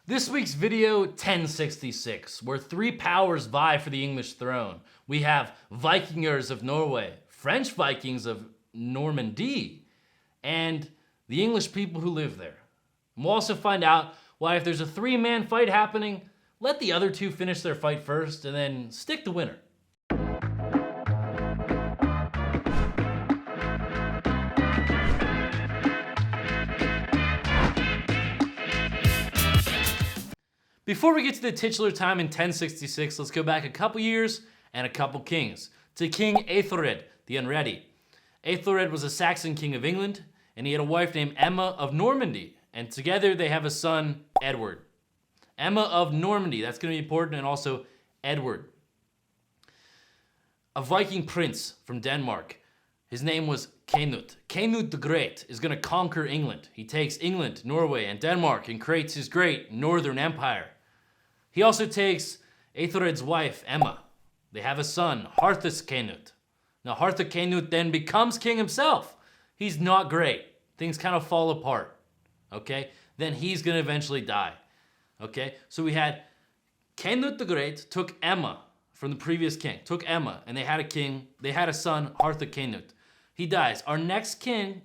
This week's video, 1066, where three powers vie for the English throne. We have Vikingers of Norway, French Vikings of Normandy, and the English people who live there. And we'll also find out why if there's a three-man fight happening, let the other two finish their fight first and then stick the winner. Before we get to the titular time in 1066, let's go back a couple years and a couple kings. To King Ethelred the Unready. Ethelred was a Saxon king of England, and he had a wife named Emma of Normandy, and together they have a son, Edward. Emma of Normandy, that's going to be important, and also Edward. A Viking prince from Denmark. His name was Canute. Canute the Great is going to conquer England. He takes England, Norway, and Denmark and creates his great northern empire. He also takes Ethelred's wife, Emma. They have a son, Harthus-Canute. Now, Harthus-Canute then becomes king himself. He's not great. Things kind of fall apart, okay? Then he's going to eventually die, okay? So we had Canute the Great took Emma from the previous king, took Emma, and they had a son, Harthus-Canute. He dies. Our next king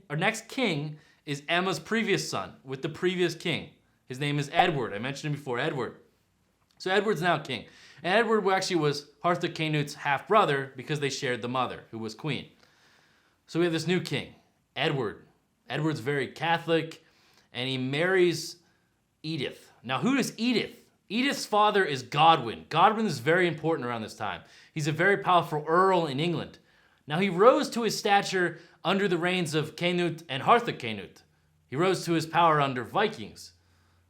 is Emma's previous son with the previous king. His name is Edward. I mentioned him before, Edward. So Edward's now king. And Edward actually was Harthus-Canute's half-brother because they shared the mother, who was queen. So we have this new king, Edward. Edward's very Catholic, and he marries Edith. Now, who is Edith? Edith's father is Godwin. Godwin is very important around this time. He's a very powerful earl in England. Now, he rose to his stature under the reigns of Canute and Harthus-Canute. He rose to his power under Vikings.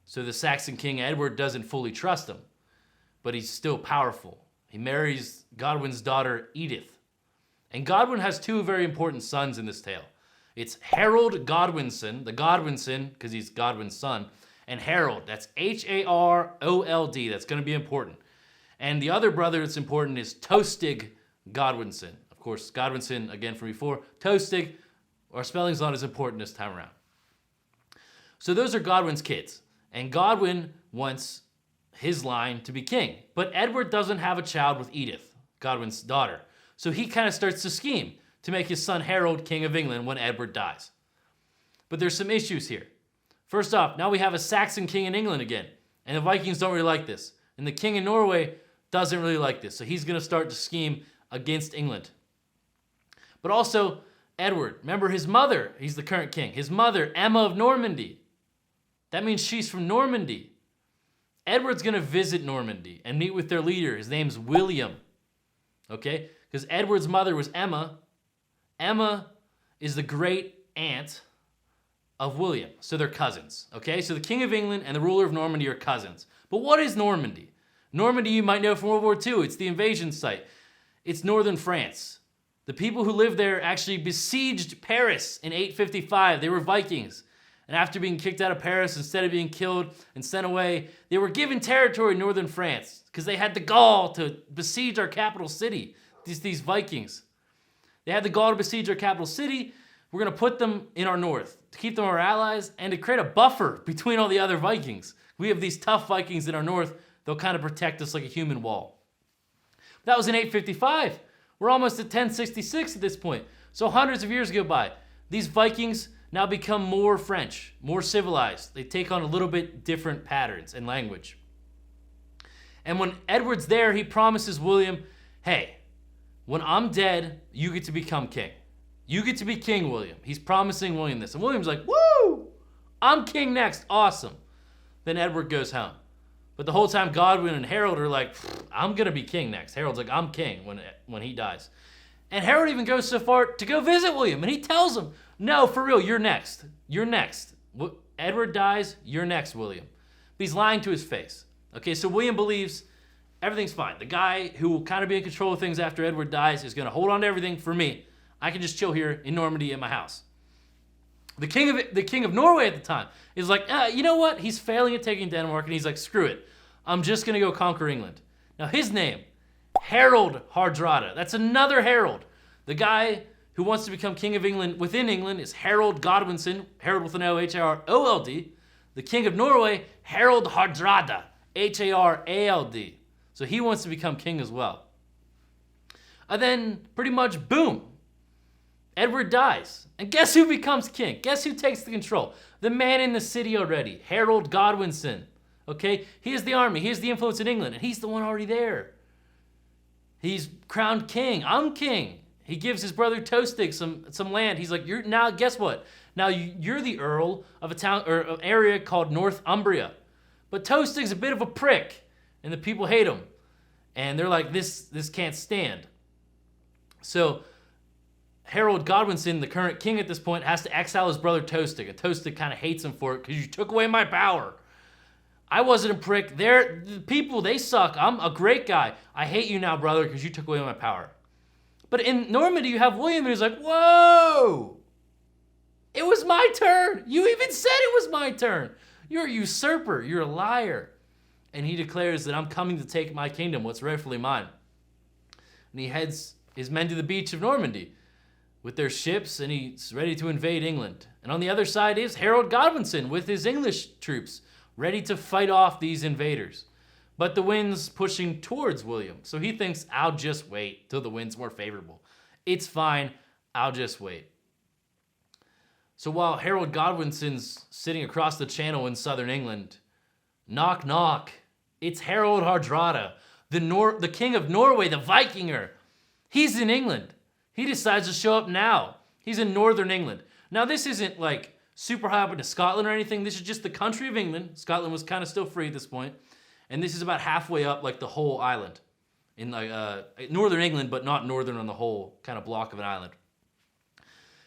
So the Saxon king Edward doesn't fully trust him, but he's still powerful. He marries Godwin's daughter, Edith. And Godwin has two very important sons in this tale. It's Harold Godwinson, the Godwinson, because he's Godwin's son, and Harold, that's Harold, that's going to be important. And the other brother that's important is Tostig Godwinson. Of course, Godwinson, again from before. Tostig, our spelling's not as important this time around. So those are Godwin's kids. And Godwin wants his line to be king. But Edward doesn't have a child with Edith, Godwin's daughter. So he kind of starts to scheme to make his son Harold king of England when Edward dies. But there's some issues here. First off, now we have a Saxon king in England again. And the Vikings don't really like this. And the king in Norway doesn't really like this. So he's going to start to scheme against England. But also, Edward, remember his mother, he's the current king. His mother, Emma of Normandy. That means she's from Normandy. Edward's going to visit Normandy and meet with their leader. His name's William. Okay? Because Edward's mother was Emma. Emma is the great aunt of William. So they're cousins. Okay? So the king of England and the ruler of Normandy are cousins. But what is Normandy? Normandy you might know from World War II. It's the invasion site. It's northern France. The people who lived there actually besieged Paris in 855. They were Vikings. And after being kicked out of Paris, instead of being killed and sent away, they were given territory in northern France because they had the gall to besiege our capital city, these Vikings. They had the gall to besiege our capital city. We're going to put them in our north to keep them our allies and to create a buffer between all the other Vikings. We have these tough Vikings in our north. They'll kind of protect us like a human wall. That was in 855. We're almost at 1066 at this point. So hundreds of years go by. These Vikings now become more French, more civilized. They take on a little bit different patterns and language. And when Edward's there, he promises William, hey, when I'm dead, you get to become king. You get to be king, William. He's promising William this. And William's like, woo, I'm king next, awesome. Then Edward goes home. But the whole time Godwin and Harold are like, I'm gonna be king next. Harold's like, I'm king when he dies. And Harold even goes so far to go visit William. And he tells him, no, for real, you're next. You're next. Edward dies, you're next, William. But he's lying to his face. Okay, so William believes everything's fine. The guy who will kind of be in control of things after Edward dies is going to hold on to everything for me. I can just chill here in Normandy in my house. The king of Norway at the time is like, you know what? He's failing at taking Denmark, and he's like, screw it. I'm just going to go conquer England. Now, his name, Harold Hardrada. That's another Harold. The guy who wants to become king of England within England is Harold Godwinson, Harold with an O, H-A-R-O-L-D. The the king of Norway, Harald Hardrada, Harald. So he wants to become king as well. And then, pretty much, boom, Edward dies. And guess who becomes king? Guess who takes the control? The man in the city already, Harold Godwinson. Okay, he has the army, he has the influence in England, and he's the one already there. He's crowned king. I'm king. He gives his brother Tostig some land. He's like, you're now. Guess what? Now you're the earl of a town or an area called Northumbria. But Tostig's a bit of a prick, and the people hate him, and they're like, this can't stand. So Harold Godwinson, the current king at this point, has to exile his brother Tostig. And Tostig kind of hates him for it because you took away my power. I wasn't a prick. The people, they suck. I'm a great guy. I hate you now, brother, because you took away my power. But in Normandy, you have William, who's like, whoa, it was my turn. You even said it was my turn. You're a usurper. You're a liar. And he declares that I'm coming to take my kingdom, what's rightfully mine. And he heads his men to the beach of Normandy with their ships, and he's ready to invade England. And on the other side is Harold Godwinson with his English troops, ready to fight off these invaders. But the wind's pushing towards William, so he thinks, I'll just wait till the wind's more favorable. It's fine, I'll just wait. So while Harold Godwinson's sitting across the channel in southern England, knock knock, it's Harold Hardrada, the king of Norway, the Vikinger. He's in England. He decides to show up now. He's in northern England. Now this isn't like super high up into Scotland or anything. This is just the country of England. Scotland was kind of still free at this point. And this is about halfway up like the whole island. In like northern England, but not northern on the whole kind of block of an island.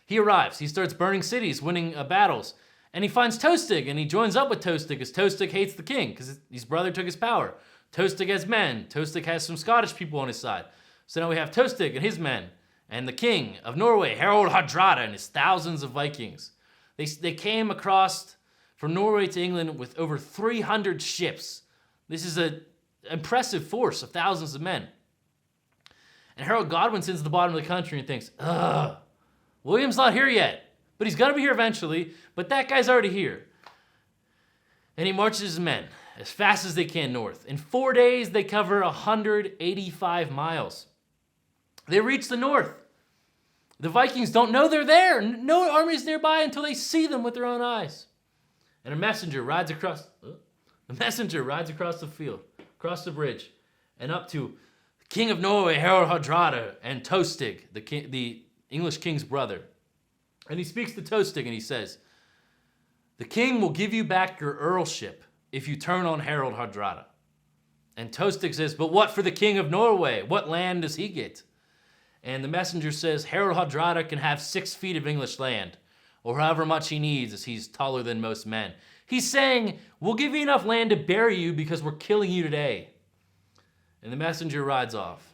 He arrives. He starts burning cities, winning battles. And he finds Tostig, and he joins up with Tostig because Tostig hates the king because his brother took his power. Tostig has men. Tostig has some Scottish people on his side. So now we have Tostig and his men, and the king of Norway, Harold Hardrada, and his thousands of Vikings. They came across from Norway to England with over 300 ships. This is an impressive force of thousands of men. And Harold Godwinson's at the bottom of the country and thinks, ugh, William's not here yet, but he's going to be here eventually, but that guy's already here. And he marches his men as fast as they can north. In 4 days, they cover 185 miles. They reach the north. The Vikings don't know they're there. No army's nearby until they see them with their own eyes. And a messenger rides across the field, across the bridge, and up to the king of Norway, Harold Hardrada, and Tostig, the English king's brother. And he speaks to Tostig and he says, the king will give you back your earlship if you turn on Harold Hardrada. And Tostig says, but what for the king of Norway? What land does he get? And the messenger says, Harold Hardrada can have 6 feet of English land, or however much he needs, as he's taller than most men. He's saying, we'll give you enough land to bury you because we're killing you today. And the messenger rides off.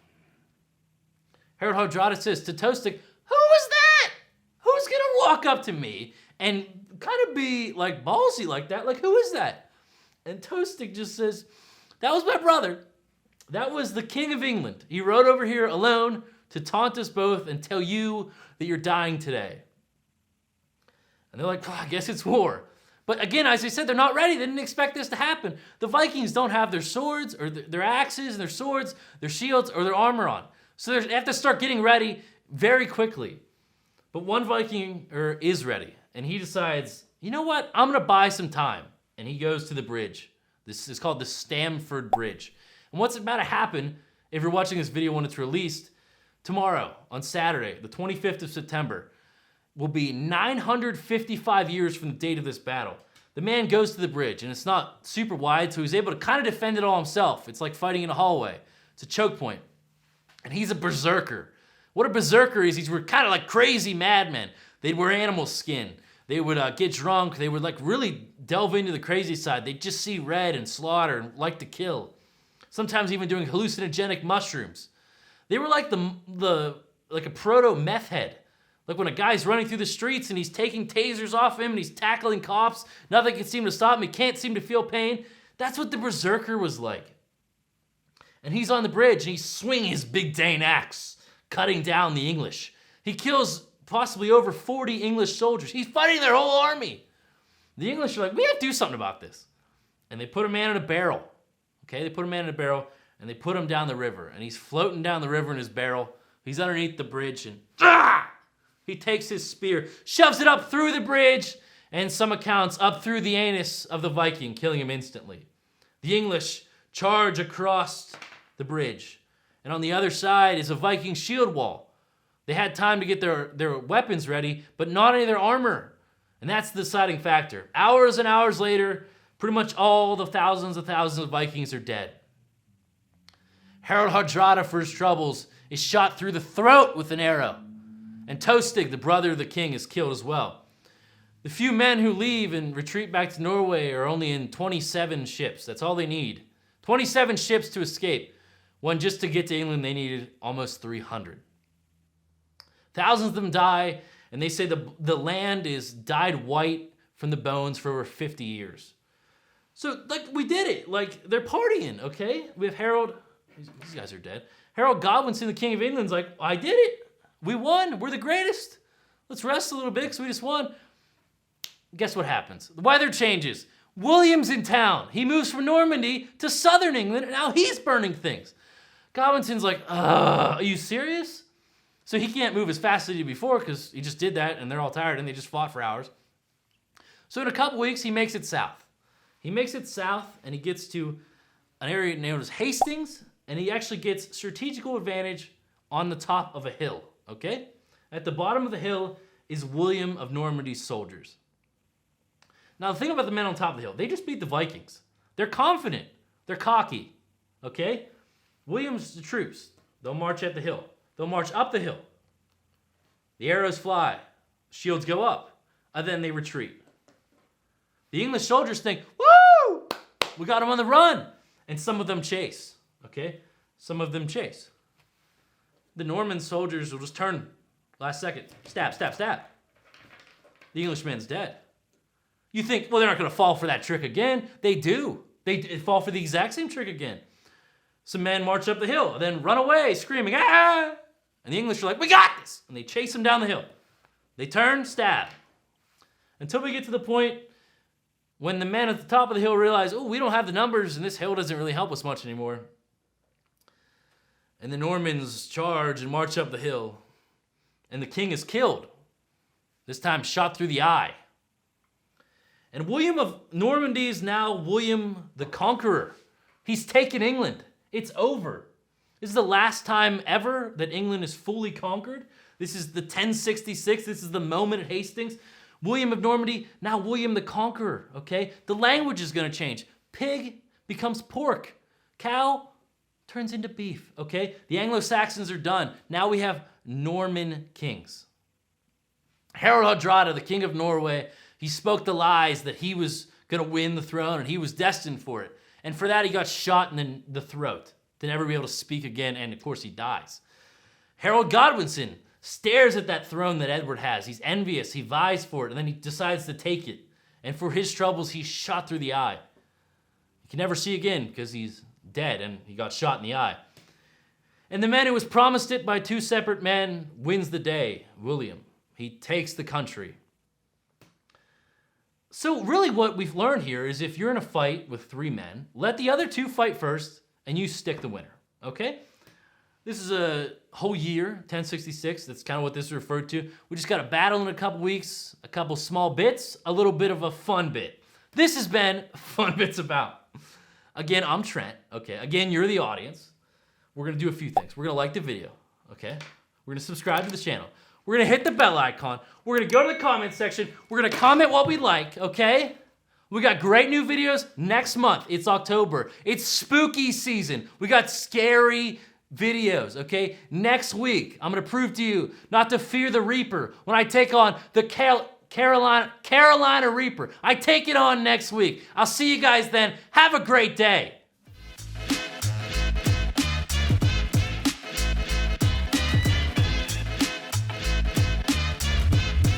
Harold Hardrada says to Tostig, who was that? Who's going to walk up to me and kind of be like ballsy like that? Like, who is that? And Tostig just says, that was my brother. That was the king of England. He rode over here alone to taunt us both and tell you that you're dying today. And they're like, I guess it's war. But again, as I said, they're not ready. They didn't expect this to happen. The Vikings don't have their swords or their axes and their swords, their shields, or their armor on. So they have to start getting ready very quickly. But one Viking is ready, and he decides, you know what? I'm going to buy some time. And he goes to the bridge. This is called the Stamford Bridge. And what's about to happen, if you're watching this video when it's released, tomorrow, on Saturday, the 25th of September, will be 955 years from the date of this battle. The man goes to the bridge, and it's not super wide, so he's able to kind of defend it all himself. It's like fighting in a hallway. It's a choke point. And he's a berserker. What a berserker is, these were kind of like crazy madmen. They'd wear animal skin. They would get drunk. They would like really delve into the crazy side. They'd just see red and slaughter and like to kill. Sometimes even doing hallucinogenic mushrooms. They were like like a proto meth head. Like when a guy's running through the streets and he's taking tasers off him and he's tackling cops, nothing can seem to stop him, he can't seem to feel pain. That's what the berserker was like. And he's on the bridge and he's swinging his big Dane axe, cutting down the English. He kills possibly over 40 English soldiers. He's fighting their whole army. The English are like, we have to do something about this. And they put a man in a barrel. Okay, they put a man in a barrel and they put him down the river. And he's floating down the river in his barrel. He's underneath the bridge and he takes his spear, shoves it up through the bridge, and some accounts up through the anus of the Viking, killing him instantly. The English charge across the bridge. And on the other side is a Viking shield wall. They had time to get their weapons ready, but not any of their armor. And that's the deciding factor. Hours and hours later, pretty much all the thousands of Vikings are dead. Harald Hardrada, for his troubles, is shot through the throat with an arrow. And Tostig, the brother of the king, is killed as well. The few men who leave and retreat back to Norway are only in 27 ships. That's all they need. 27 ships to escape, when just to get to England they needed almost 300. Thousands of them die, and they say the land is dyed white from the bones for over 50 years. So, like, we did it. Like, they're partying, okay? We have Harold. These guys are dead. Harold Godwinson, the King of England's like, I did it. We won. We're the greatest. Let's rest a little bit because we just won. Guess what happens? The weather changes. William's in town. He moves from Normandy to southern England, and now he's burning things. Godwinson's like, are you serious? So he can't move as fast as he did before because he just did that, and they're all tired, and they just fought for hours. So in a couple weeks, he makes it south. He makes it south, and he gets to an area known as Hastings, and he actually gets strategical advantage on the top of a hill, okay? At the bottom of the hill is William of Normandy's soldiers. Now, the thing about the men on top of the hill, they just beat the Vikings. They're confident. They're cocky, okay? William's the troops. They'll march at the hill. They'll march up the hill. The arrows fly. Shields go up. And then they retreat. The English soldiers think, woo! We got them on the run. And some of them chase, okay? Some of them chase. The Norman soldiers will just turn last second. Stab, stab, stab. The Englishman's dead. You think, well, they're not going to fall for that trick again. They do. They fall for the exact same trick again. Some men march up the hill, then run away, screaming, ah! And the English are like, we got this! And they chase them down the hill. They turn, stab. Until we get to the point when the men at the top of the hill realize, oh, we don't have the numbers, and this hill doesn't really help us much anymore. And the Normans charge and march up the hill. And the king is killed. This time shot through the eye. And William of Normandy is now William the Conqueror. He's taken England. It's over. This is the last time ever that England is fully conquered. This is the 1066. This is the moment at Hastings. William of Normandy, now William the Conqueror, okay? The language is going to change. Pig becomes pork. Cow turns into beef, okay? The Anglo-Saxons are done. Now we have Norman kings. Harald Hardrada, the king of Norway, he spoke the lies that he was going to win the throne and he was destined for it. And for that, he got shot in the throat to never be able to speak again, and of course, he dies. Harold Godwinson stares at that throne that Edward has. He's envious. He vies for it, and then he decides to take it. And for his troubles, he's shot through the eye. He can never see again because he's dead and he got shot in the eye. And the man who was promised it by two separate men wins the day, William. He takes the country. So really what we've learned here is if you're in a fight with three men, let the other two fight first and you stick the winner, okay? This is a whole year, 1066. That's kind of what this is referred to. We just got a battle in a couple weeks, a couple small bits, a little bit of a fun bit. This has been Fun Bits About. Again, I'm Trent, okay? Again, you're the audience. We're going to do a few things. We're going to like the video, okay? We're going to subscribe to the channel. We're going to hit the bell icon. We're going to go to the comment section. We're going to comment what we like, okay? We got great new videos next month. It's October. It's spooky season. We got scary videos, okay? Next week, I'm going to prove to you not to fear the Reaper when I take on the Carolina Reaper. I take it on next week. I'll see you guys then. Have a great day.